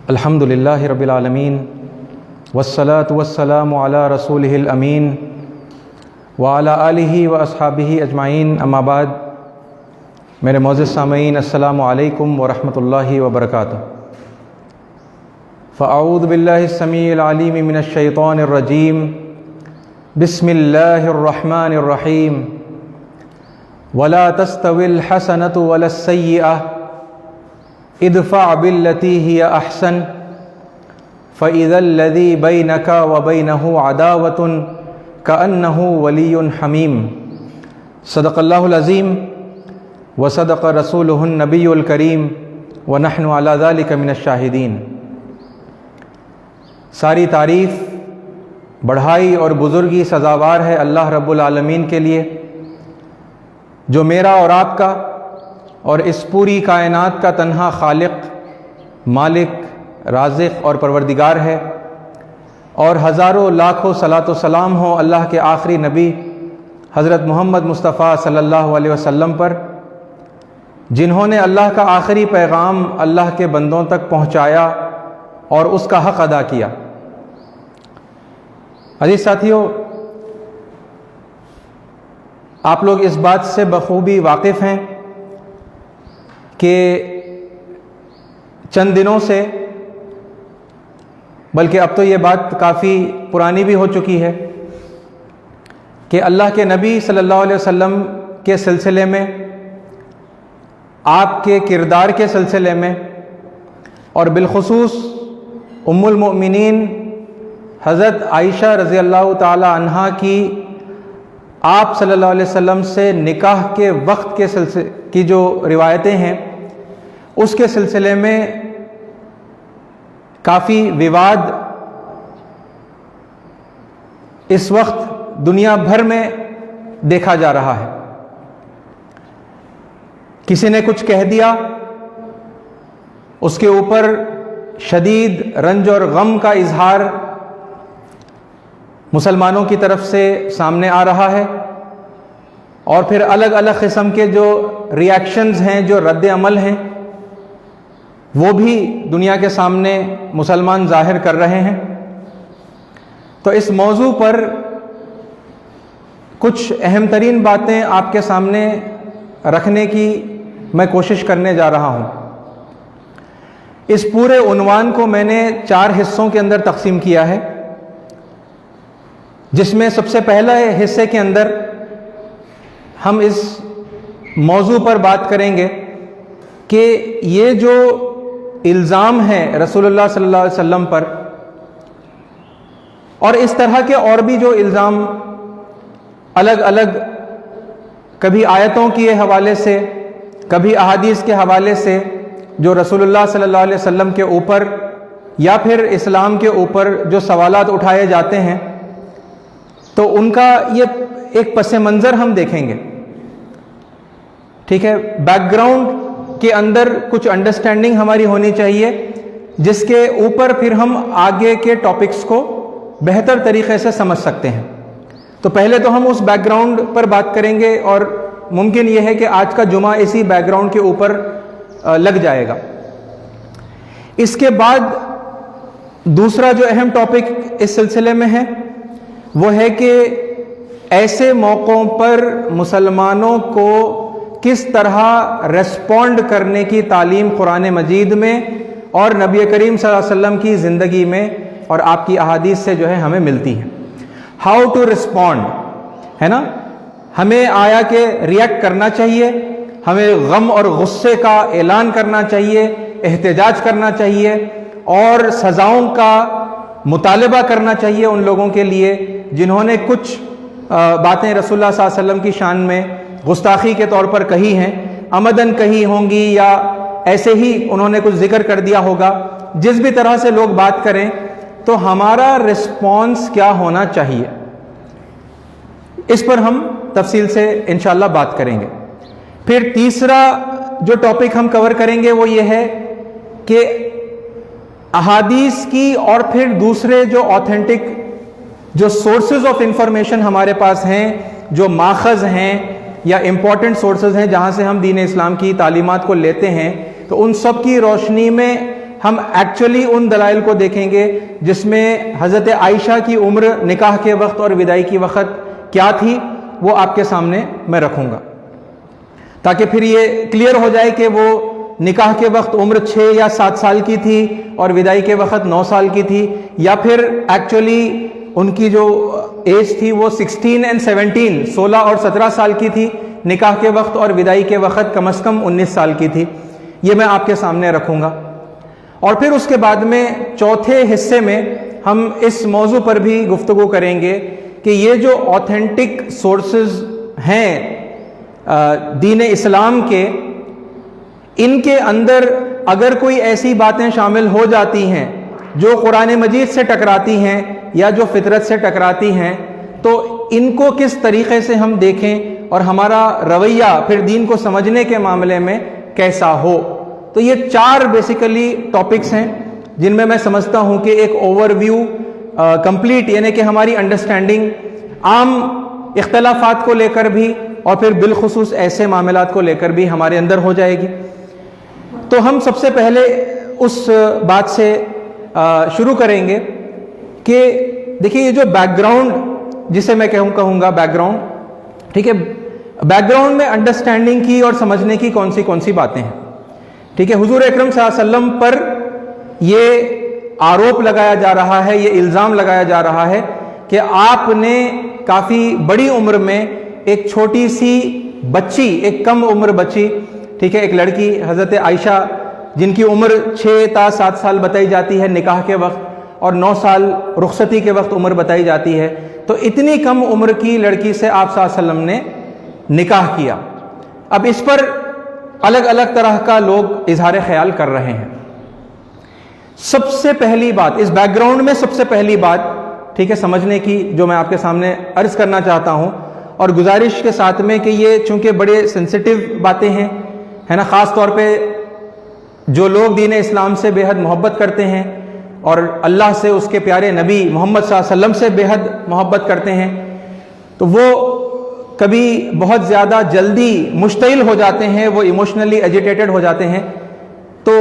الحمدللہ رب العالمین والصلاة والسلام علی رسولہ الامین وعلی آلہ واصحابہ اجمعین، اما بعد۔ میرے معزز سامعین، السلام علیکم ورحمۃ اللہ وبرکاتہ۔ فاعوذ باللہ السمیع العلیم من الشیطان الرجیم، بسم اللہ الرحمن الرحیم۔ ولا تستوی الحسنۃ ولا السیئۃ ادفع باللتی ہی احسن فاذا الذی بینک وبینہ عداوۃ کأنہ ولی حمیم۔ صدق اللہ العظیم وصدق رسولہ النبی الکریم ونحن علی ذلک من الشاہدین۔ ساری تعریف، بڑھائی اور بزرگی سزاوار ہے اللہ رب العالمین کے لیے، جو میرا اور آپ کا اور اس پوری کائنات کا تنہا خالق، مالک، رازق اور پروردگار ہے، اور ہزاروں لاکھوں صلاۃ و سلام ہو اللہ کے آخری نبی حضرت محمد مصطفیٰ صلی اللہ علیہ وسلم پر، جنہوں نے اللہ کا آخری پیغام اللہ کے بندوں تک پہنچایا اور اس کا حق ادا کیا۔ عزیز ساتھیو، آپ لوگ اس بات سے بخوبی واقف ہیں کہ چند دنوں سے، بلکہ اب تو یہ بات کافی پرانی بھی ہو چکی ہے، کہ اللہ کے نبی صلی اللہ علیہ وسلم کے سلسلے میں، آپ کے کردار کے سلسلے میں، اور بالخصوص ام المؤمنین حضرت عائشہ رضی اللہ تعالی عنہا کی آپ صلی اللہ علیہ وسلم سے نکاح کے وقت کے کی جو روایتیں ہیں، اس کے سلسلے میں کافی وواد اس وقت دنیا بھر میں دیکھا جا رہا ہے۔ کسی نے کچھ کہہ دیا، اس کے اوپر شدید رنج اور غم کا اظہار مسلمانوں کی طرف سے سامنے آ رہا ہے، اور پھر الگ الگ قسم کے جو ریاکشنز ہیں، جو رد عمل ہیں، وہ بھی دنیا کے سامنے مسلمان ظاہر کر رہے ہیں۔ تو اس موضوع پر کچھ اہم ترین باتیں آپ کے سامنے رکھنے کی میں کوشش کرنے جا رہا ہوں۔ اس پورے عنوان کو میں نے 4 حصوں کے اندر تقسیم کیا ہے، جس میں سب سے پہلا حصے کے اندر ہم اس موضوع پر بات کریں گے کہ یہ جو الزام ہے رسول اللہ صلی اللہ علیہ وسلم پر، اور اس طرح کے اور بھی جو الزام الگ الگ، کبھی آیتوں کے حوالے سے، کبھی احادیث کے حوالے سے، جو رسول اللہ صلی اللہ علیہ وسلم کے اوپر یا پھر اسلام کے اوپر جو سوالات اٹھائے جاتے ہیں، تو ان کا یہ ایک پس منظر ہم دیکھیں گے۔ ٹھیک ہے، بیک گراؤنڈ کے اندر کچھ انڈرسٹینڈنگ ہماری ہونی چاہیے، جس کے اوپر پھر ہم آگے کے ٹاپکس کو بہتر طریقے سے سمجھ سکتے ہیں۔ تو پہلے تو ہم اس بیک گراؤنڈ پر بات کریں گے، اور ممکن یہ ہے کہ آج کا جمعہ اسی بیک گراؤنڈ کے اوپر لگ جائے گا۔ اس کے بعد دوسرا جو اہم ٹاپک اس سلسلے میں ہے، وہ ہے کہ ایسے موقعوں پر مسلمانوں کو کس طرح ریسپونڈ کرنے کی تعلیم قرآن مجید میں اور نبی کریم صلی اللہ علیہ وسلم کی زندگی میں اور آپ کی احادیث سے جو ہے ہمیں ملتی ہے۔ ہاؤ ٹو ریسپونڈ، ہے نا؟ ہمیں آیا کہ ریئیکٹ کرنا چاہیے، ہمیں غم اور غصے کا اعلان کرنا چاہیے، احتجاج کرنا چاہیے، اور سزاؤں کا مطالبہ کرنا چاہیے ان لوگوں کے لیے جنہوں نے کچھ باتیں رسول اللہ صلی اللہ علیہ وسلم کی شان میں گستاخی کے طور پر کہی ہیں، عمدن کہی ہوں گی یا ایسے ہی انہوں نے کچھ ذکر کر دیا ہوگا۔ جس بھی طرح سے لوگ بات کریں، تو ہمارا رسپانس کیا ہونا چاہیے، اس پر ہم تفصیل سے انشاءاللہ بات کریں گے۔ پھر تیسرا جو ٹاپک ہم کور کریں گے وہ یہ ہے کہ احادیث کی اور پھر دوسرے جو آتھینٹک جو سورسز آف انفارمیشن ہمارے پاس ہیں، جو ماخذ ہیں یا امپورٹنٹ سورسز ہیں جہاں سے ہم دین اسلام کی تعلیمات کو لیتے ہیں، تو ان سب کی روشنی میں ہم ایکچولی ان دلائل کو دیکھیں گے جس میں حضرت عائشہ کی عمر نکاح کے وقت اور وداعی کی وقت کیا تھی، وہ آپ کے سامنے میں رکھوں گا، تاکہ پھر یہ کلیئر ہو جائے کہ وہ نکاح کے وقت عمر 6 یا 7 سال کی تھی اور وداعی کے وقت 9 سال کی تھی، یا پھر ایکچولی ان کی جو ایج تھی وہ 16 اور 17 16 اور 17 سال کی تھی نکاح کے وقت، اور وداعی کے وقت کم از کم 19 سال کی تھی۔ یہ میں آپ کے سامنے رکھوں گا، اور پھر اس کے بعد میں چوتھے حصے میں ہم اس موضوع پر بھی گفتگو کریں گے کہ یہ جو آتھینٹک سورسز ہیں دین اسلام کے، ان کے اندر اگر کوئی ایسی باتیں شامل ہو جاتی ہیں جو قرآن مجید سے ٹکراتی ہیں یا جو فطرت سے ٹکراتی ہیں، تو ان کو کس طریقے سے ہم دیکھیں اور ہمارا رویہ پھر دین کو سمجھنے کے معاملے میں کیسا ہو۔ تو یہ 4 بیسیکلی ٹاپکس ہیں جن میں میں سمجھتا ہوں کہ ایک اوور ویو کمپلیٹ، یعنی کہ ہماری انڈرسٹینڈنگ عام اختلافات کو لے کر بھی اور پھر بالخصوص ایسے معاملات کو لے کر بھی ہمارے اندر ہو جائے گی۔ تو ہم سب سے پہلے اس بات سے شروع کریں گے کہ دیکھیے یہ جو بیک گراؤنڈ جسے میں کہوں گا بیک گراؤنڈ، ٹھیک ہے، بیک گراؤنڈ میں انڈرسٹینڈنگ کی اور سمجھنے کی کون سی باتیں ہیں، ٹھیک ہے۔ حضور اکرم صلی اللہ علیہ وسلم پر یہ آروپ لگایا جا رہا ہے، یہ الزام لگایا جا رہا ہے کہ آپ نے کافی بڑی عمر میں ایک چھوٹی سی بچی، ایک کم عمر بچی، ٹھیک ہے، ایک لڑکی حضرت عائشہ جن کی عمر 6 تا 7 سال بتائی جاتی ہے نکاح کے وقت اور 9 سال رخصتی کے وقت عمر بتائی جاتی ہے، تو اتنی کم عمر کی لڑکی سے آپ صلی اللہ علیہ وسلم نے نکاح کیا۔ اب اس پر الگ الگ طرح کا لوگ اظہار خیال کر رہے ہیں۔ سب سے پہلی بات اس بیک گراؤنڈ میں، سب سے پہلی بات ٹھیک ہے سمجھنے کی جو میں آپ کے سامنے عرض کرنا چاہتا ہوں، اور گزارش کے ساتھ میں کہ یہ چونکہ بڑے سینسیٹیو باتیں ہیں، ہے نا، خاص طور پہ جو لوگ دین اسلام سے بے حد محبت کرتے ہیں اور اللہ سے، اس کے پیارے نبی محمد صلی اللہ علیہ وسلم سے بے حد محبت کرتے ہیں، تو وہ کبھی بہت زیادہ جلدی مشتعل ہو جاتے ہیں، وہ ایموشنلی ایجیٹیٹڈ ہو جاتے ہیں۔ تو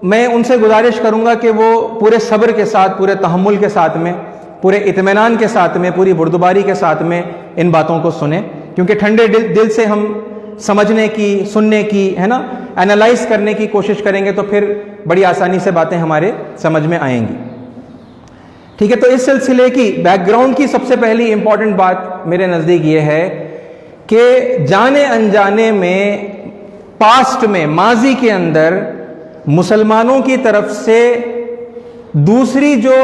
میں ان سے گزارش کروں گا کہ وہ پورے صبر کے ساتھ، پورے تحمل کے ساتھ میں، پورے اطمینان کے ساتھ میں، پوری بردباری کے ساتھ میں ان باتوں کو سنیں، کیونکہ ٹھنڈے دل سے ہم سمجھنے کی، سننے کی، ہے نا، اینالائز کرنے کی کوشش کریں گے تو پھر بڑی آسانی سے باتیں ہمارے سمجھ میں آئیں گی، ٹھیک ہے۔ تو اس سلسلے کی بیک گراؤنڈ کی سب سے پہلی امپورٹنٹ بات میرے نزدیک یہ ہے کہ جانے انجانے میں، پاسٹ میں، ماضی کے اندر مسلمانوں کی طرف سے دوسری جو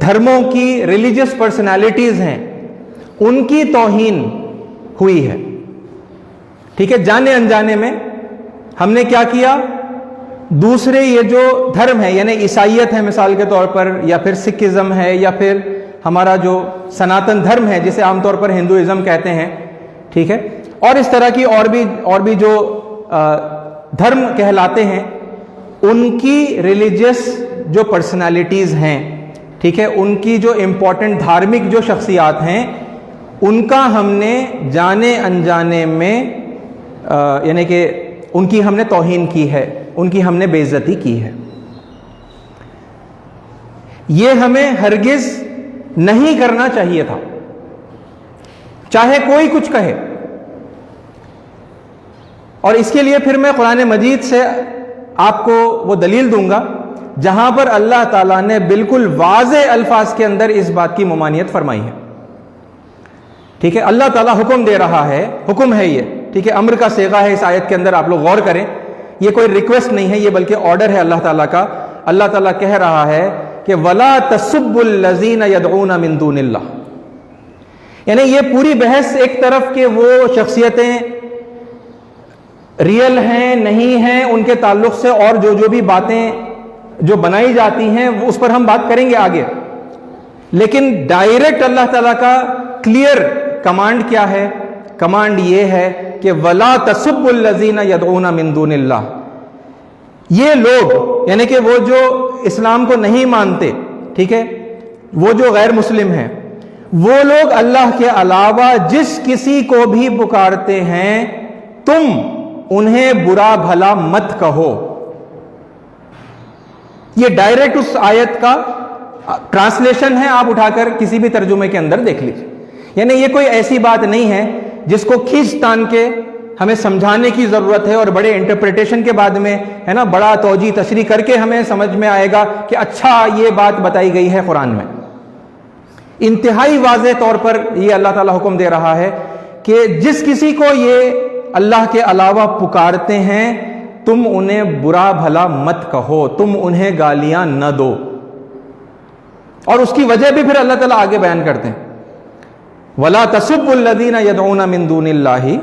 دھرموں کی ریلیجس پرسنالٹیز ہیں ان کی توہین ہوئی ہے، ٹھیک ہے۔ جانے انجانے میں ہم نے کیا کیا، دوسرے یہ جو دھرم ہے، یعنی عیسائیت ہے مثال کے طور پر، یا پھر سکھزم ہے، یا پھر ہمارا جو سناتن دھرم ہے جسے عام طور پر ہندوازم کہتے ہیں، ٹھیک ہے، اور اس طرح کی اور بھی جو دھرم کہلاتے ہیں، ان کی ریلیجس جو پرسنالٹیز ہیں، ٹھیک ہے، ان کی جو امپورٹنٹ دھارمک جو شخصیات ہیں، ان کا ہم نے جانے انجانے میں یعنی کہ ان کی ہم نے توہین کی ہے، ان کی ہم نے بے عزتی کی ہے۔ یہ ہمیں ہرگز نہیں کرنا چاہیے تھا، چاہے کوئی کچھ کہے۔ اور اس کے لیے پھر میں قرآن مجید سے آپ کو وہ دلیل دوں گا جہاں پر اللہ تعالیٰ نے بالکل واضح الفاظ کے اندر اس بات کی ممانعت فرمائی ہے، ٹھیک ہے۔ اللہ تعالیٰ حکم دے رہا ہے، حکم ہے یہ، ٹھیک ہے، امر کا صیغہ ہے اس آیت کے اندر، آپ لوگ غور کریں، یہ کوئی ریکویسٹ نہیں ہے، یہ بلکہ آرڈر ہے اللہ تعالیٰ کا۔ اللہ تعالیٰ کہہ رہا ہے کہ وَلَا تَسُبُّوا الَّذِينَ يَدْعُونَ مِن دُونِ اللَّهِ، یعنی یہ پوری بحث ایک طرف کہ وہ شخصیتیں ریئل ہیں نہیں ہیں ان کے تعلق سے، اور جو بھی باتیں جو بنائی جاتی ہیں اس پر ہم بات کریں گے آگے، لیکن ڈائریکٹ اللہ تعالیٰ کا کلیئر کمانڈ کیا ہے؟ کمانڈ یہ ہے کہ وَلَا تَسُبُّوا الَّذِينَ يَدْعُونَ مِن دُونِ اللَّهِ، یہ لوگ یعنی کہ وہ جو اسلام کو نہیں مانتے، ٹھیک ہے، وہ جو غیر مسلم ہیں، وہ لوگ اللہ کے علاوہ جس کسی کو بھی پکارتے ہیں، تم انہیں برا بھلا مت کہو. یہ ڈائریکٹ اس آیت کا ٹرانسلیشن ہے, آپ اٹھا کر کسی بھی ترجمے کے اندر دیکھ لیجیے. یعنی یہ کوئی ایسی بات نہیں ہے جس کو کھینچ تان کے ہمیں سمجھانے کی ضرورت ہے اور بڑے انٹرپریٹیشن کے بعد میں ہے نا بڑا توجیہ تشریح کر کے ہمیں سمجھ میں آئے گا کہ اچھا یہ بات بتائی گئی ہے قرآن میں. انتہائی واضح طور پر یہ اللہ تعالیٰ حکم دے رہا ہے کہ جس کسی کو یہ اللہ کے علاوہ پکارتے ہیں تم انہیں برا بھلا مت کہو, تم انہیں گالیاں نہ دو. اور اس کی وجہ بھی پھر اللہ تعالیٰ آگے بیان کرتے ہیں, وَلَا تَسُبُّوا الَّذِينَ يَدْعُونَ مِن دُونِ اللَّهِ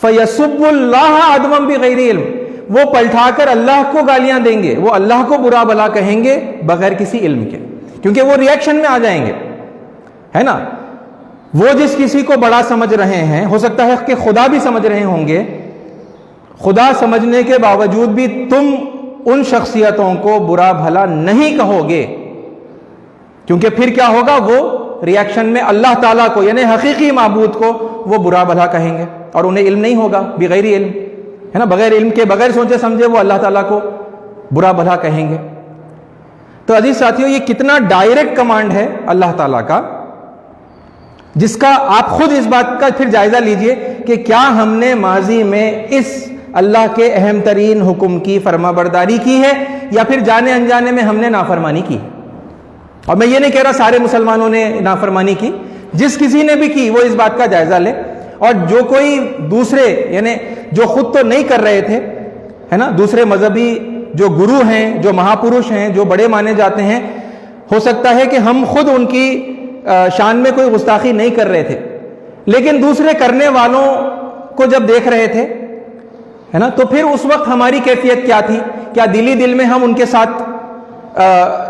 فَيَسُبُّوا اللَّهَ عَدْوًا بِغَيْرِ عِلْمٍ. وہ پلٹا کر اللہ کو گالیاں دیں گے, وہ اللہ کو برا بھلا کہیں گے بغیر کسی علم کے, کیونکہ وہ ریئیکشن میں آ جائیں گے, ہے نا. وہ جس کسی کو بڑا سمجھ رہے ہیں, ہو سکتا ہے کہ خدا بھی سمجھ رہے ہوں گے, خدا سمجھنے کے باوجود بھی تم ان شخصیتوں کو برا بھلا نہیں کہو گے, کیونکہ پھر کیا ہوگا, وہ ریاکشن میں اللہ تعالیٰ کو یعنی حقیقی معبود کو وہ برا بھلا کہیں گے اور انہیں علم نہیں ہوگا, بغیر علم, ہے نا, بغیر علم کے بغیر سوچے سمجھے وہ اللہ تعالیٰ کو برا بھلا کہیں گے. تو عزیز ساتھیوں, یہ کتنا ڈائریکٹ کمانڈ ہے اللہ تعالیٰ کا, جس کا آپ خود اس بات کا پھر جائزہ لیجئے کہ کیا ہم نے ماضی میں اس اللہ کے اہم ترین حکم کی فرما برداری کی ہے یا پھر جانے انجانے میں ہم نے نافرمانی کی. اور میں یہ نہیں کہہ رہا سارے مسلمانوں نے نافرمانی کی, جس کسی نے بھی کی وہ اس بات کا جائزہ لے, اور جو کوئی دوسرے یعنی جو خود تو نہیں کر رہے تھے, ہے نا, دوسرے مذہبی جو گرو ہیں, جو مہاپروش ہیں, جو بڑے مانے جاتے ہیں, ہو سکتا ہے کہ ہم خود ان کی شان میں کوئی گستاخی نہیں کر رہے تھے, لیکن دوسرے کرنے والوں کو جب دیکھ رہے تھے, ہے نا, تو پھر اس وقت ہماری کیفیت کیا تھی؟ کیا دلی دل میں ہم ان کے ساتھ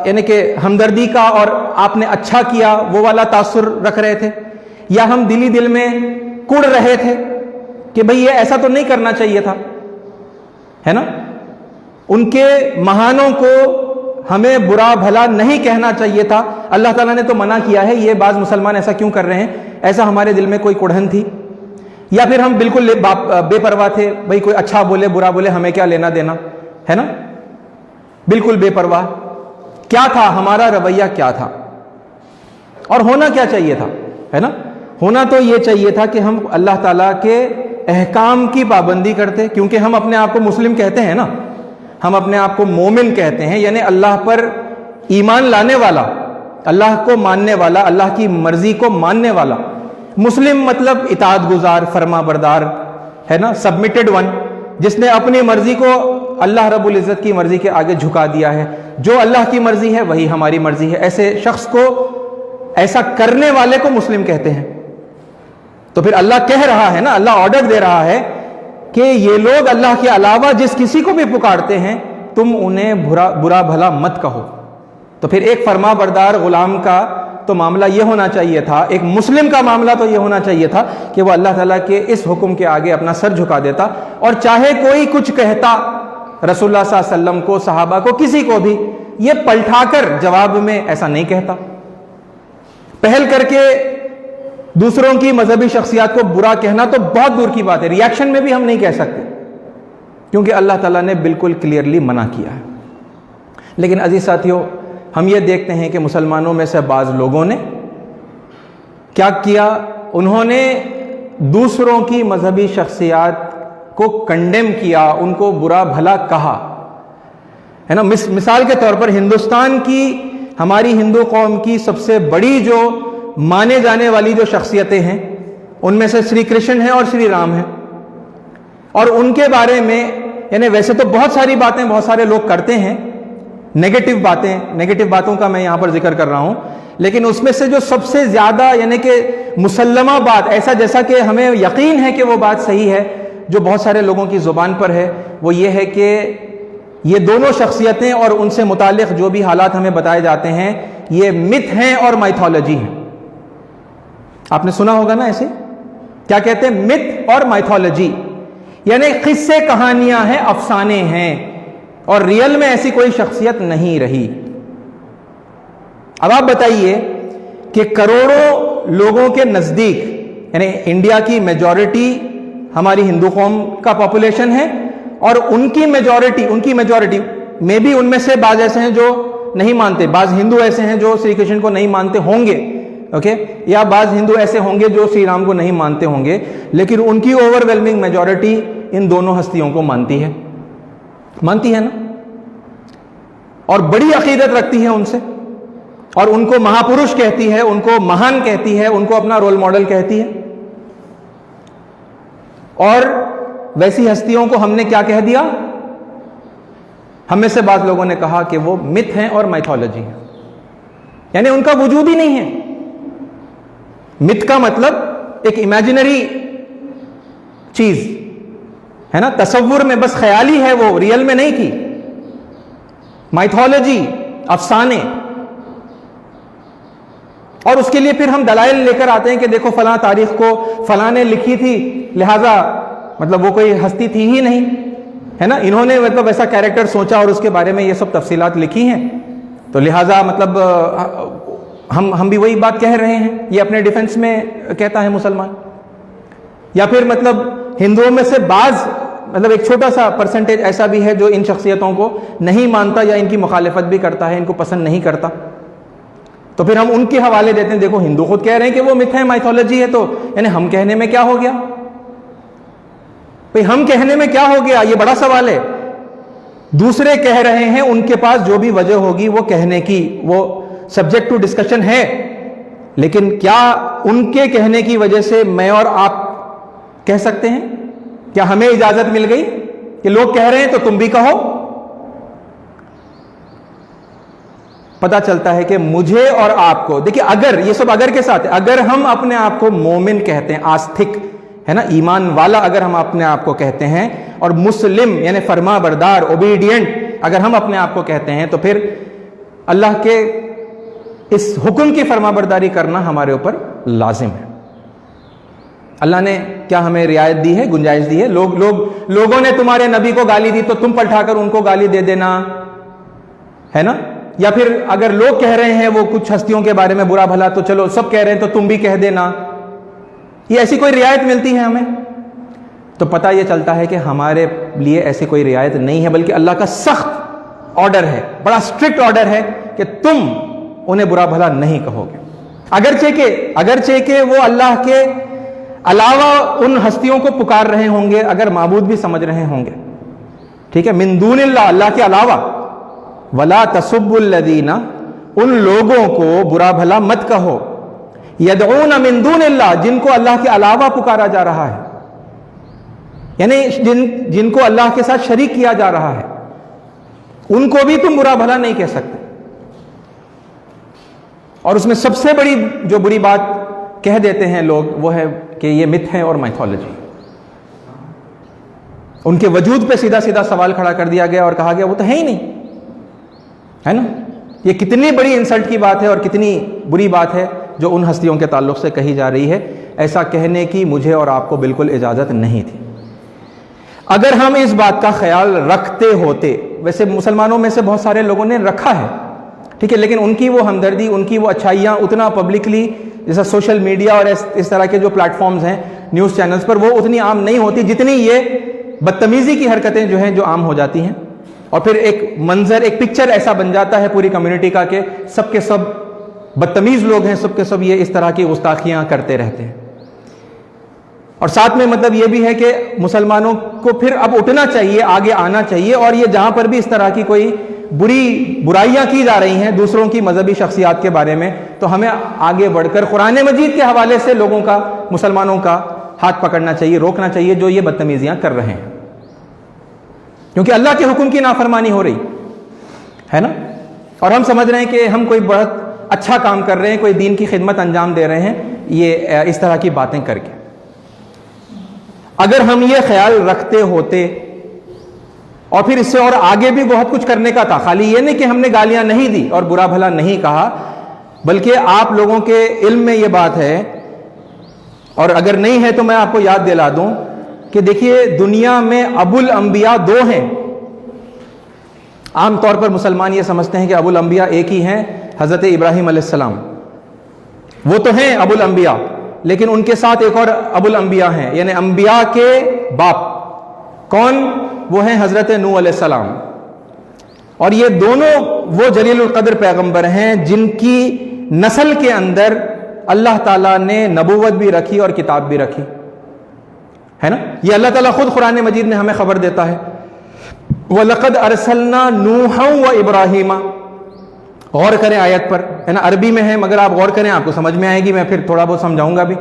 یعنی کہ ہمدردی کا اور آپ نے اچھا کیا وہ والا تاثر رکھ رہے تھے, یا ہم دلی دل میں کڑ رہے تھے کہ بھئی یہ ایسا تو نہیں کرنا چاہیے تھا, ہے نا, ان کے مہانوں کو ہمیں برا بھلا نہیں کہنا چاہیے تھا, اللہ تعالیٰ نے تو منع کیا ہے, یہ بعض مسلمان ایسا کیوں کر رہے ہیں, ایسا ہمارے دل میں کوئی کڑھن تھی, یا پھر ہم بالکل بے پرواہ تھے, بھئی کوئی اچھا بولے برا بولے ہمیں کیا لینا دینا, ہے نا, بالکل بے پرواہ. کیا تھا ہمارا رویہ, کیا تھا اور ہونا کیا چاہیے تھا, ہے نا, ہونا تو یہ چاہیے تھا کہ ہم اللہ تعالیٰ کے احکام کی پابندی کرتے, کیونکہ ہم اپنے آپ کو مسلم کہتے ہیں نا, ہم اپنے آپ کو مومن کہتے ہیں, یعنی اللہ پر ایمان لانے والا, اللہ کو ماننے والا, اللہ کی مرضی کو ماننے والا. مسلم مطلب اطاعت گزار, فرما بردار, ہے نا, سبمٹڈ ون, جس نے اپنی مرضی کو اللہ رب العزت کی مرضی کے آگے جھکا دیا ہے, جو اللہ کی مرضی ہے وہی ہماری مرضی ہے. ایسے شخص کو, ایسا کرنے والے کو مسلم کہتے ہیں. تو پھر اللہ کہہ رہا ہے نا, اللہ آرڈر دے رہا ہے کہ یہ لوگ اللہ کے علاوہ جس کسی کو بھی پکارتے ہیں تم انہیں برا بھلا مت کہو. تو پھر ایک فرما بردار غلام کا تو معاملہ یہ ہونا چاہیے تھا, ایک مسلم کا معاملہ تو یہ ہونا چاہیے تھا کہ وہ اللہ تعالیٰ کے اس حکم کے آگے اپنا سر جھکا دیتا, اور چاہے کوئی کچھ کہتا رسول اللہ صلی اللہ علیہ وسلم کو, صحابہ کو, کسی کو بھی, یہ پلٹا کر جواب میں ایسا نہیں کہتا. پہل کر کے دوسروں کی مذہبی شخصیات کو برا کہنا تو بہت دور کی بات ہے, ریاکشن میں بھی ہم نہیں کہہ سکتے, کیونکہ اللہ تعالیٰ نے بالکل کلیئرلی منع کیا ہے. لیکن عزیز ساتھیوں, ہم یہ دیکھتے ہیں کہ مسلمانوں میں سے بعض لوگوں نے کیا کیا, انہوں نے دوسروں کی مذہبی شخصیات کو کنڈیم کیا, ان کو برا بھلا کہا, ہے نا. مثال کے طور پر ہندوستان کی, ہماری ہندو قوم کی سب سے بڑی جو مانے جانے والی جو شخصیتیں ہیں ان میں سے شری کرشن ہیں اور شری رام ہیں, اور ان کے بارے میں یعنی ویسے تو بہت ساری باتیں بہت سارے لوگ کرتے ہیں, نیگیٹو باتیں, نیگیٹو باتوں کا میں یہاں پر ذکر کر رہا ہوں, لیکن اس میں سے جو سب سے زیادہ یعنی کہ مسلمہ بات, ایسا جیسا کہ ہمیں یقین ہے کہ وہ بات صحیح ہے, جو بہت سارے لوگوں کی زبان پر ہے, وہ یہ ہے کہ یہ دونوں شخصیتیں اور ان سے متعلق جو بھی حالات ہمیں بتائے جاتے ہیں یہ متھ ہیں اور مائتھولوجی ہیں. آپ نے سنا ہوگا نا ایسے, کیا کہتے ہیں, متھ اور مائتھولوجی, یعنی قصے کہانیاں ہیں, افسانے ہیں, اور ریئل میں ایسی کوئی شخصیت نہیں رہی. اب آپ بتائیے کہ کروڑوں لوگوں کے نزدیک, یعنی انڈیا کی میجورٹی ہماری ہندو قوم کا پاپولیشن ہے، اور ان کی میجورٹی میں بھی ان میں سے بعض ایسے ہیں جو نہیں مانتے، بعض ہندو ایسے ہیں جو شری کرشن کو نہیں مانتے ہوں گے، اوکے، یا بعض ہندو ایسے ہوں گے جو شری رام کو نہیں مانتے ہوں گے، لیکن ان کی اوور ویلمنگ میجورٹی ان دونوں ہستیوں کو مانتی ہے نا، اور بڑی عقیدت رکھتی ہے ان سے، اور ان کو مہاپرش کہتی ہے، ان کو مہان کہتی ہے، ان کو اپنا رول ماڈل کہتی ہے۔ اور ویسی ہستیوں کو ہم نے کیا کہہ دیا؟ ہم میں سے بعض لوگوں نے کہا کہ وہ متھ ہیں اور مائتھولوجی ہیں، یعنی ان کا وجود ہی نہیں ہے۔ متھ کا مطلب ایک امیجنری چیز ہے نا، تصور میں بس خیالی ہے، وہ ریئل میں نہیں تھی۔ مائتھولوجی افسانے، اور اس کے لیے پھر ہم دلائل لے کر آتے ہیں کہ دیکھو فلاں تاریخ کو فلاں نے لکھی تھی، لہٰذا مطلب وہ کوئی ہستی تھی ہی نہیں، ہے نا، انہوں نے مطلب ایسا کیریکٹر سوچا اور اس کے بارے میں یہ سب تفصیلات لکھی ہیں، تو لہٰذا مطلب ہم بھی وہی بات کہہ رہے ہیں، یہ اپنے ڈیفنس میں کہتا ہے مسلمان۔ یا پھر مطلب ہندوؤں میں سے بعض مطلب ایک چھوٹا سا پرسنٹیج ایسا بھی ہے جو ان شخصیتوں کو نہیں مانتا یا ان کی مخالفت بھی کرتا ہے، ان کو پسند نہیں کرتا، تو پھر ہم ان کے حوالے دیتے ہیں، دیکھو ہندو خود کہہ رہے ہیں کہ وہ متھ ہے، مائتھولوجی ہے، تو یعنی ہم کہنے میں کیا ہو گیا؟ بھئی ہم کہنے میں کیا ہو گیا؟ یہ بڑا سوال ہے۔ دوسرے کہہ رہے ہیں، ان کے پاس جو بھی وجہ ہوگی وہ کہنے کی، وہ سبجیکٹ ٹو ڈسکشن ہے، لیکن کیا ان کے کہنے کی وجہ سے میں اور آپ کہہ سکتے ہیں؟ کیا ہمیں اجازت مل گئی کہ لوگ کہہ رہے ہیں تو تم بھی کہو؟ پتہ چلتا ہے کہ مجھے اور آپ کو، دیکھیے اگر یہ سب اگر کے ساتھ، اگر ہم اپنے آپ کو مومن کہتے ہیں، آستھک ہے نا، ایمان والا اگر ہم اپنے آپ کو کہتے ہیں، اور مسلم یعنی فرما بردار، اوبیڈینٹ اگر ہم اپنے آپ کو کہتے ہیں، تو پھر اللہ کے اس حکم کی فرما برداری کرنا ہمارے اوپر لازم ہے۔ اللہ نے کیا ہمیں رعایت دی ہے، گنجائش دی ہے؟ لوگوں نے تمہارے نبی کو گالی دی تو تم پلٹا کر ان کو گالی دے دینا ہے نا، یا پھر اگر لوگ کہہ رہے ہیں وہ کچھ ہستیوں کے بارے میں برا بھلا، تو چلو سب کہہ رہے ہیں تو تم بھی کہہ دینا، یہ ایسی کوئی رعایت ملتی ہے ہمیں؟ تو پتہ یہ چلتا ہے کہ ہمارے لیے ایسی کوئی رعایت نہیں ہے، بلکہ اللہ کا سخت آرڈر ہے، بڑا اسٹرکٹ آرڈر ہے کہ تم انہیں برا بھلا نہیں کہو گے، اگرچہ کہ وہ اللہ کے علاوہ ان ہستیوں کو پکار رہے ہوں گے، اگر معبود بھی سمجھ رہے ہوں گے، ٹھیک ہے، من دون اللہ، اللہ کے علاوہ، ولا تسبوا الذین، ان لوگوں کو برا بھلا مت کہو، یدعون من دون اللہ، جن کو اللہ کے علاوہ پکارا جا رہا ہے، یعنی جن کو اللہ کے ساتھ شریک کیا جا رہا ہے، ان کو بھی تم برا بھلا نہیں کہہ سکتے۔ اور اس میں سب سے بڑی جو بری بات کہہ دیتے ہیں لوگ وہ ہے کہ یہ متھ ہے اور مائتھولوجی، ان کے وجود پہ سیدھا سیدھا سوال کھڑا کر دیا گیا اور کہا گیا وہ تو ہے ہی نہیں، ہے نا۔ یہ کتنی بڑی انسلٹ کی بات ہے اور کتنی بری بات ہے جو ان ہستیوں کے تعلق سے کہی جا رہی ہے۔ ایسا کہنے کی مجھے اور آپ کو بالکل اجازت نہیں تھی۔ اگر ہم اس بات کا خیال رکھتے ہوتے، ویسے مسلمانوں میں سے بہت سارے لوگوں نے رکھا ہے، ٹھیک ہے، لیکن ان کی وہ ہمدردی، ان کی وہ اچھائیاں اتنا پبلکلی، جیسا سوشل میڈیا اور اس طرح کے جو پلیٹ فارمز ہیں نیوز چینلز پر، وہ اتنی عام نہیں ہوتی جتنی یہ بدتمیزی کی حرکتیں جو ہیں جو عام ہو جاتی ہیں، اور پھر ایک منظر، ایک پکچر ایسا بن جاتا ہے پوری کمیونٹی کا کہ سب کے سب بدتمیز لوگ ہیں، سب کے سب یہ اس طرح کی گستاخیاں کرتے رہتے ہیں۔ اور ساتھ میں مطلب یہ بھی ہے کہ مسلمانوں کو پھر اب اٹھنا چاہیے، آگے آنا چاہیے، اور یہ جہاں پر بھی اس طرح کی کوئی برائیاں کی جا رہی ہیں دوسروں کی مذہبی شخصیات کے بارے میں، تو ہمیں آگے بڑھ کر قرآن مجید کے حوالے سے لوگوں کا، مسلمانوں کا ہاتھ پکڑنا چاہیے، روکنا چاہیے جو یہ بدتمیزیاں کر رہے ہیں، کیونکہ اللہ کے حکم کی نافرمانی ہو رہی ہے نا، اور ہم سمجھ رہے ہیں کہ ہم کوئی بہت اچھا کام کر رہے ہیں، کوئی دین کی خدمت انجام دے رہے ہیں، یہ اس طرح کی باتیں کر کے۔ اگر ہم یہ خیال رکھتے ہوتے، اور پھر اس سے اور آگے بھی بہت کچھ کرنے کا تھا، خالی یہ نہیں کہ ہم نے گالیاں نہیں دی اور برا بھلا نہیں کہا، بلکہ آپ لوگوں کے علم میں یہ بات ہے، اور اگر نہیں ہے تو میں آپ کو یاد دلا دوں کہ دیکھیے دنیا میں ابو الانبیاء دو ہیں۔ عام طور پر مسلمان یہ سمجھتے ہیں کہ ابو الانبیاء ایک ہی ہیں، حضرت ابراہیم علیہ السلام، وہ تو ہیں ابو الانبیاء، لیکن ان کے ساتھ ایک اور ابو الانبیاء ہیں، یعنی انبیاء کے باپ. کون؟ وہ ہیں حضرت نوح علیہ السلام. اور یہ دونوں وہ جلیل القدر پیغمبر ہیں جن کی نسل کے اندر اللہ تعالیٰ نے نبوت بھی رکھی اور کتاب بھی رکھی ہے نا. یہ اللہ تعالیٰ خود قرآن مجید میں ہمیں خبر دیتا ہے، وَلَقَدْ أَرْسَلْنَا نُوحًا وَإِبْرَاهِيمَ. غور کریں آیت پر، ہے نا، عربی میں ہے مگر آپ غور کریں، آپ کو سمجھ میں آئے گی. میں پھر تھوڑا بہت سمجھاؤں گا بھی.